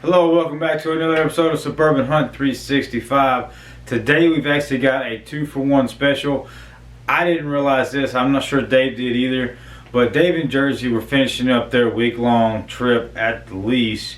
Hello, welcome back to another episode of Suburban Hunt 365. Today we've actually got a 2-for-1 special. I didn't realize this, I'm not sure Dave did either, but Dave and Jersey were finishing up their week-long trip at the lease.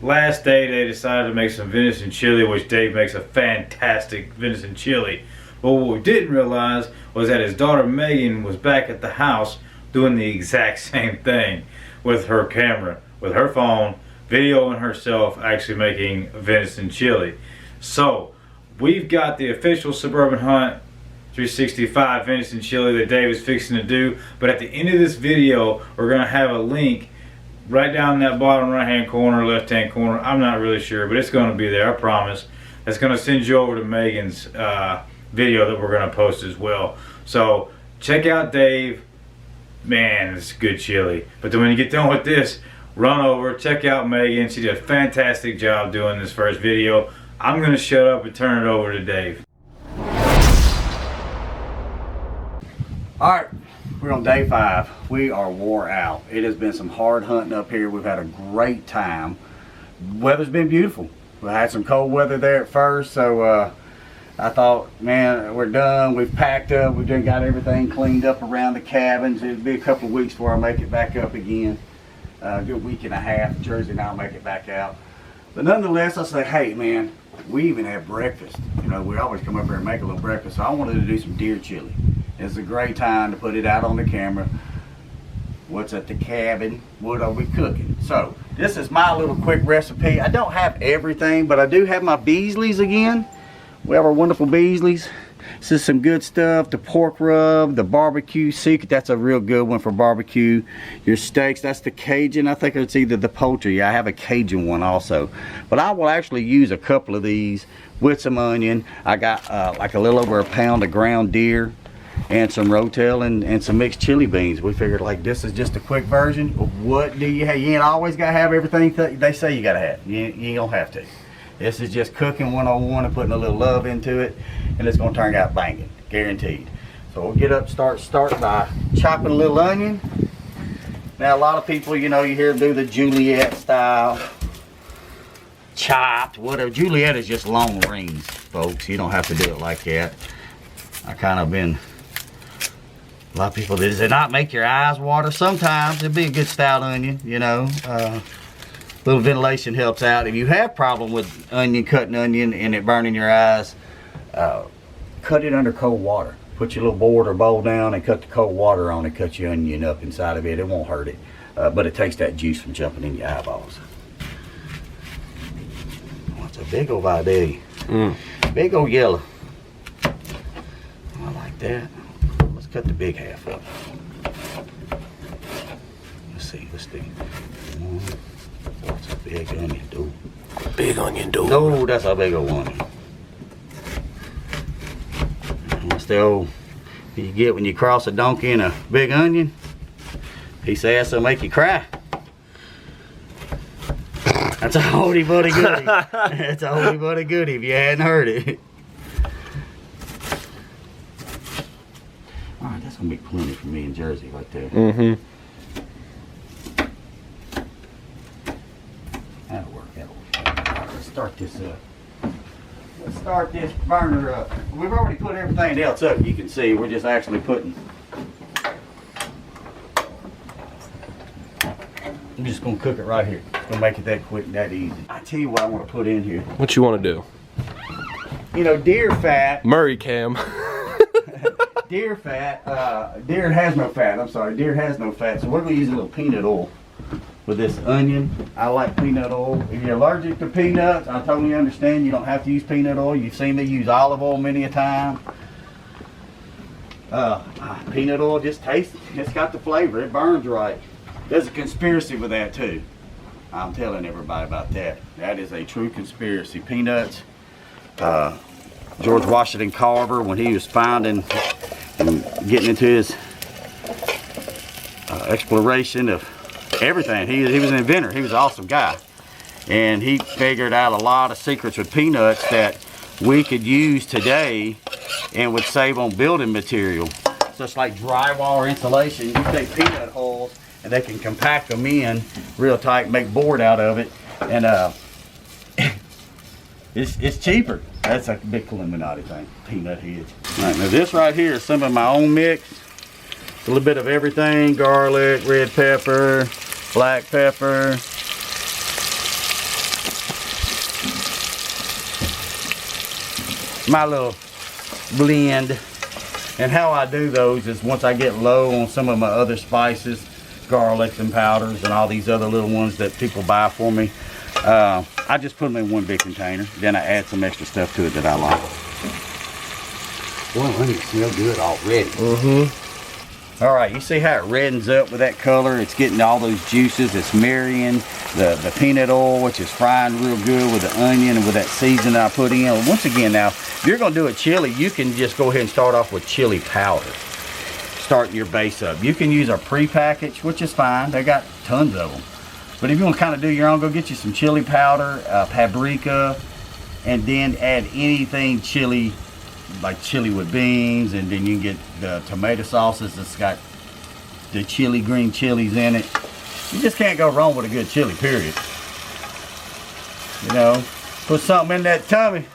Last day they decided to make some venison chili, which Dave makes a fantastic venison chili. But what we didn't realize was that his daughter Megan was back at the house doing the exact same thing with her camera, with her phone, videoing herself actually making venison chili. So we've got the official Suburban Hunt 365 venison chili that Dave is fixing to do, but at the end of this video we're going to have a link right down in that bottom right hand corner, left hand corner, I'm not really sure, but it's going to be there, I promise. That's going to send you over to Megan's video that we're going to post as well. So check out Dave. Man, it's good chili. But then when you get done with this, run over, check out Megan. She did a fantastic job doing this first video. I'm going to shut up and turn it over to Dave. Alright, we're on day 5. We are wore out. It has been some hard hunting up here. We've had a great time. Weather's been beautiful. We had some cold weather there at first, so I thought, man, we're done. We've packed up. We've done got everything cleaned up around the cabins. It'll be a couple of weeks before I make it back up again. A good week and a half. Jersey and I'll make it back out. But nonetheless, I say, hey, man, we even have breakfast. You know, we always come up here and make a little breakfast. So I wanted to do some deer chili. It's a great time to put it out on the camera. What's at the cabin? What are we cooking? So this is my little quick recipe. I don't have everything, but I do have my Beasleys again. We have our wonderful Beasleys. This is some good stuff. The pork rub, the barbecue secret, that's a real good one for barbecue. Your steaks, that's the Cajun. I think it's either the poultry. I have a Cajun one also. But I will actually use a couple of these with some onion. I got like a little over a pound of ground deer and some rotel and some mixed chili beans. We figured like this is just a quick version of what do you have. You ain't always got to have everything they say you got to have. You don't have to. This is just cooking 101 and putting a little love into it, and it's going to turn out banging, guaranteed. So we'll get up, start by chopping a little onion. Now a lot of people, you know, you hear them do the Juliet style, chopped, whatever. Juliet is just long rings, folks. You don't have to do it like that. I kind of been, a lot of people, does it not make your eyes water? Sometimes it'd be a good stout onion, you know. Little ventilation helps out. If you have problem with cutting onion and it burning your eyes, cut it under cold water. Put your little board or bowl down and cut the cold water on it. Cut your onion up inside of it. It won't hurt it, but it takes that juice from jumping in your eyeballs. Oh, it's a big old ID. Big old yellow. I like that. Let's cut the big half up. Let's see. Let's do one. That's a big onion, dude. Big onion, dude. No, that's a big old one. That's the old you get when you cross a donkey and a big onion. Piece of ass will make you cry. That's a oldie but a goodie. That's a oldie but a goodie if you hadn't heard it. Alright, that's gonna be plenty for me in Jersey right there. Mm-hmm. That'll work, that'll work. Alright, let's start this up. Let's start this burner up. We've already put everything else up. You can see we're just actually putting. I'm just gonna cook it right here. It's gonna make it that quick, that easy. I tell you what I want to put in here. What you want to do? You know, deer fat. Murray cam. Deer fat. Deer has no fat. I'm sorry. Deer has no fat. So we're gonna use a little peanut oil with this onion. I like peanut oil. If you're allergic to peanuts, I totally understand. You don't have to use peanut oil. You've seen me use olive oil many a time. Peanut oil just tastes, it's got the flavor. It burns right. There's a conspiracy with that too. I'm telling everybody about that. That is a true conspiracy. Peanuts. George Washington Carver, when he was finding and getting into his exploration of everything, he was an inventor. He was an awesome guy, and he figured out a lot of secrets with peanuts that we could use today and would save on building material. Just like drywall or insulation, you take peanut hulls and they can compact them in real tight, make board out of it, And it's cheaper. That's a big Illuminati thing. Peanut heads. All right, now this right here is some of my own mix. It's a little bit of everything: garlic, red pepper, black pepper. My little blend. And how I do those is once I get low on some of my other spices, garlics and powders and all these other little ones that people buy for me, I just put them in one big container. Then I add some extra stuff to it that I like. Boy, honey, it smells good already. All right, you see how it reddens up with that color? It's getting all those juices. It's marrying the peanut oil, which is frying real good with the onion and with that seasoning I put in. Once again, now, if you're gonna do a chili, you can just go ahead and start off with chili powder. Starting your base up. You can use a pre-packaged, which is fine. They got tons of them. But if you want to kind of do your own, go get you some chili powder, paprika, and then add anything chili, like chili with beans, and then you can get the tomato sauces that's got the chili, green chilies in it. You just can't go wrong with a good chili, period. You know, put something in that tummy.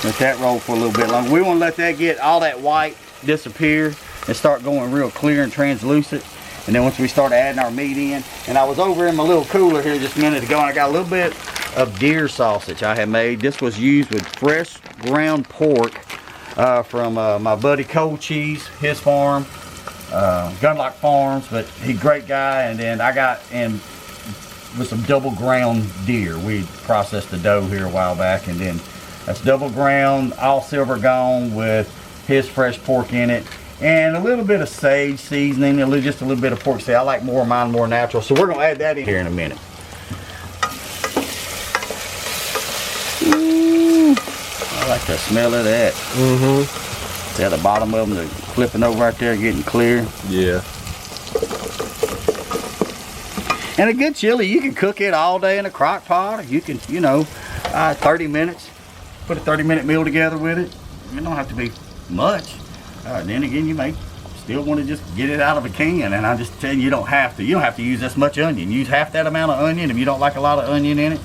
Let that roll for a little bit longer. We want to let that get all that white disappear and start going real clear and translucent. And then once we start adding our meat in, and I was over in my little cooler here just a minute ago, and I got a little bit of deer sausage I had made. This was used with fresh ground pork from my buddy Cold Cheese, his farm, Gunlock Farms, but he's a great guy. And then I got in with some double ground deer. We processed the dough here a while back, and then that's double ground, all silver gone with his fresh pork in it. And a little bit of sage seasoning, just a little bit of pork. See, I like more of mine more natural. So we're going to add that in here in a minute. Ooh, I like the smell of that. See how the bottom of them, they're flipping over right there, getting clear. Yeah. And a good chili, you can cook it all day in a crock pot. Or you can, 30 minutes. Put a 30-minute meal together with it. It don't have to be much. Then again, you may still want to just get it out of a can, and I just tell you, you don't have to. You don't have to use this much onion. Use half that amount of onion. If you don't like a lot of onion in it,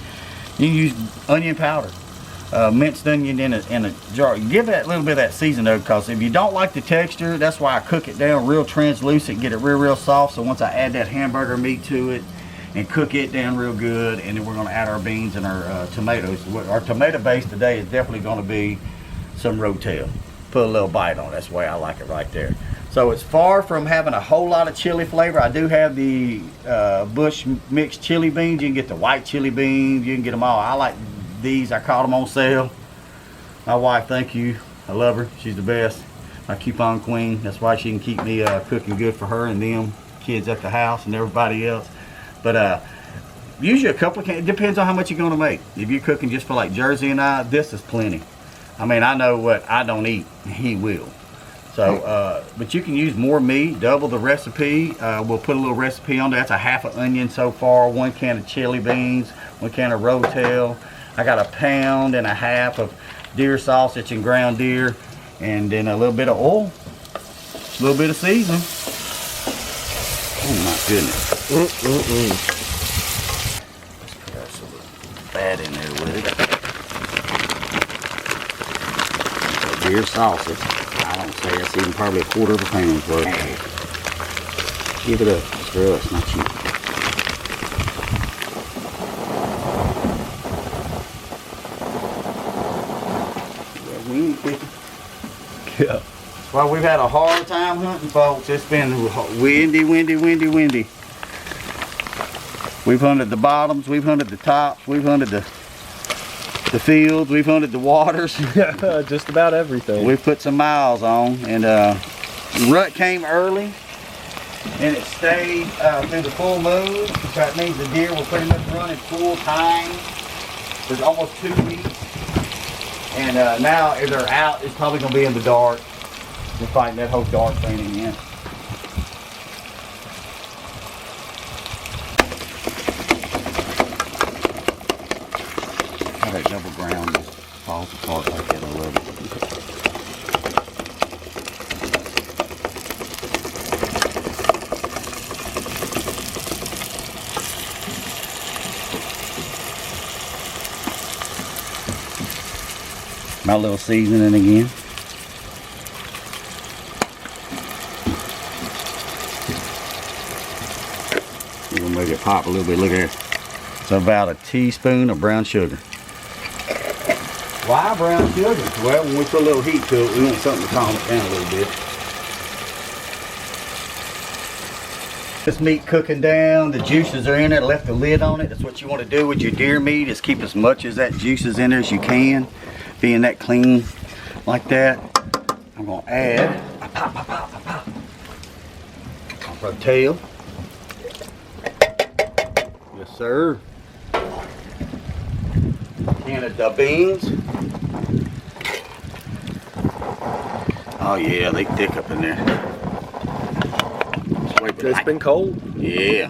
you can use onion powder, minced onion in a jar. Give that little bit of that season though, because if you don't like the texture, that's why I cook it down real translucent, get it real soft. So once I add that hamburger meat to it and cook it down real good, and then we're going to add our beans and our tomatoes. Our tomato base today is definitely going to be some Rotel. Put a little bite on it. That's the way I like it right there. So it's far from having a whole lot of chili flavor. I do have the Bush mixed chili beans. You can get the white chili beans. You can get them all. I like these. I caught them on sale. My wife, thank you. I love her. She's the best. My coupon queen. That's why she can keep me cooking good for her and them kids at the house and everybody else. But usually a couple of cans. It depends on how much you're going to make. If you're cooking just for like Jersey and I, this is plenty. I mean, I know what I don't eat, he will. So, but you can use more meat, double the recipe. We'll put a little recipe on there. That's a half an onion so far, 1 can of chili beans, 1 can of Rotel. I got 1.5 pounds of deer sausage and ground deer, and then a little bit of oil, a little bit of seasoning. Oh my goodness. Let's put our some fat in there with it. Deer sausage. I don't say it's even probably 1/4 pound worth. Give it up. It's for us, not you. Yeah. Well, we've had a hard time hunting, folks. It's been windy. We've hunted the bottoms. We've hunted the tops. We've hunted the fields, we've hunted the waters. Just about everything. We've put some miles on, and rut came early, and it stayed through the full moon. That means the deer were pretty much running full time for almost 2 weeks. And now if they're out, it's probably going to be in the dark. We're fighting that whole dark thing again. That double ground just falls apart like that. I love it. My little seasoning again. We're gonna make it pop a little bit. Look at that. So about a teaspoon of brown sugar. Why brown sugar? Well, when we put a little heat to it, we want something to calm it down a little bit. This meat cooking down, the juices are in it. I left the lid on it. That's what you want to do with your deer meat, is keep as much as that juices in there as you can. Being that clean like that, I'm gonna add rotel. Yes, sir. Canada beans. Oh yeah, they thick up in there. It's been cold. Yeah.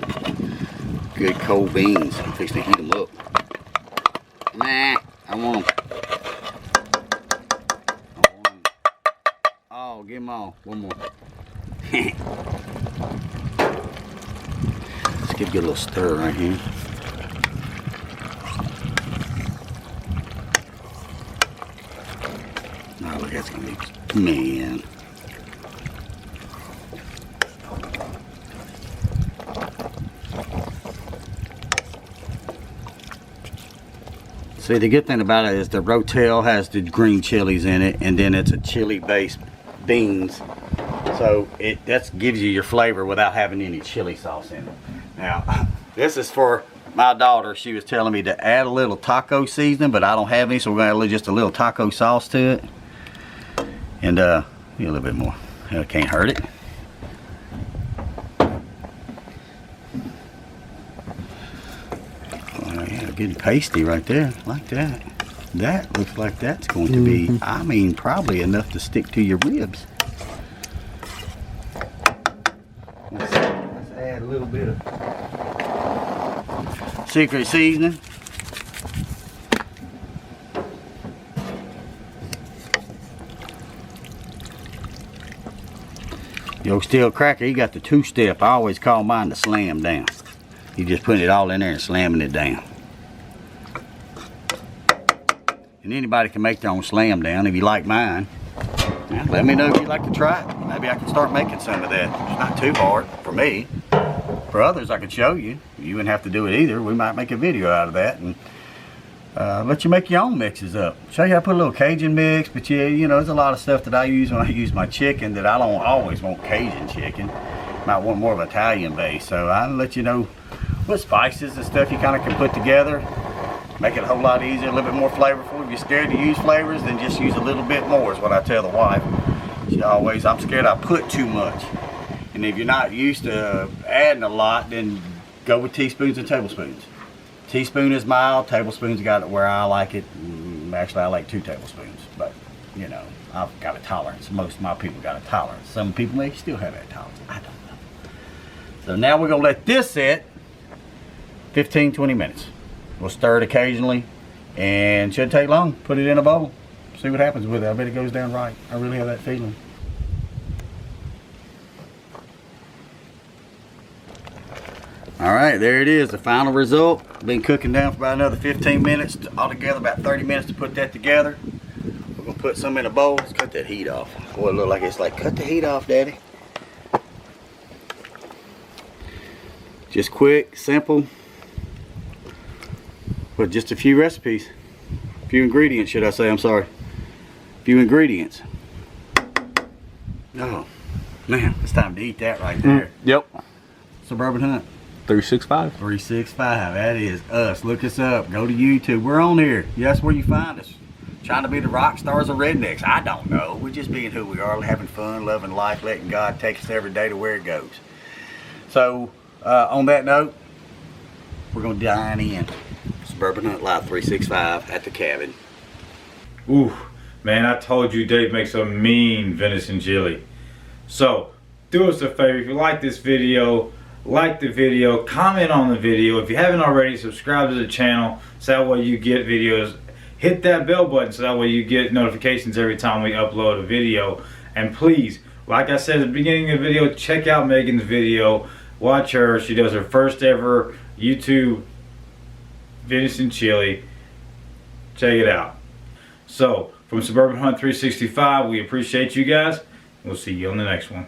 Good cold beans. I'm fixing to heat them up. Nah, I want them. Oh, get them all. One more. Let's give it a little stir right here. Oh, look, that's gonna be, man. See, the good thing about it is the rotel has the green chilies in it, and then it's a chili-based beans, so that gives you your flavor without having any chili sauce in it. Now, this is for my daughter. She was telling me to add a little taco seasoning, but I don't have any, so we're gonna add just a little taco sauce to it, and a little bit more. Can't hurt it. Getting pasty right there, like that. That looks like that's going to be, I mean, probably enough to stick to your ribs. Let's add a little bit of secret seasoning. Your steel cracker, you got the two-step. I always call mine the slam down. You just putting it all in there and slamming it down. And anybody can make their own slam down if you like mine. Yeah, let me know if you'd like to try it. Maybe I can start making some of that. It's not too hard for me. For others, I could show you. You wouldn't have to do it either. We might make a video out of that and let you make your own mixes up. Show you how to put a little Cajun mix, but yeah, you know, there's a lot of stuff that I use when I use my chicken that I don't always want Cajun chicken. Might want more of Italian base. So I'll let you know what spices and stuff you kind of can put together. Make it a whole lot easier, a little bit more flavorful. If you're scared to use flavors, then just use a little bit more is what I tell the wife. She always, I'm scared I put too much. And if you're not used to adding a lot, then go with teaspoons and tablespoons. Teaspoon is mild, tablespoons got it where I like it. Actually, I like 2 tablespoons, but you know, I've got a tolerance. Most of my people got a tolerance. Some people may still have that tolerance. I don't know. So now we're gonna let this sit 15-20 minutes. We'll stir it occasionally, and it shouldn't take long. Put it in a bowl. See what happens with it. I bet it goes down right. I really have that feeling. All right, there it is, the final result. Been cooking down for about another 15 minutes, altogether about 30 minutes to put that together. We're gonna put some in a bowl. Let's cut that heat off. Boy, it look like it's like, cut the heat off, Daddy. Just quick, simple. But just a few recipes, a few ingredients, should I say, I'm sorry. A few ingredients. Oh, man, it's time to eat that right there. Yep. Suburban Hunt. 365. 365, that is us. Look us up, go to YouTube. We're on here. That's where you find us. Trying to be the rock stars of rednecks. I don't know. We're just being who we are, having fun, loving life, letting God take us every day to where it goes. So, on that note, we're going to dine in. Suburban Hunt Live 365 at the cabin. Ooh, man, I told you Dave makes a mean venison chili. So, do us a favor, if you like this video, like the video, comment on the video. If you haven't already, subscribe to the channel so that way you get videos. Hit that bell button so that way you get notifications every time we upload a video. And please, like I said at the beginning of the video, check out Megan's video. Watch her. She does her first ever YouTube venison chili. Check it out. So from Suburban Hunt 365, we appreciate you guys. We'll see you on the next one.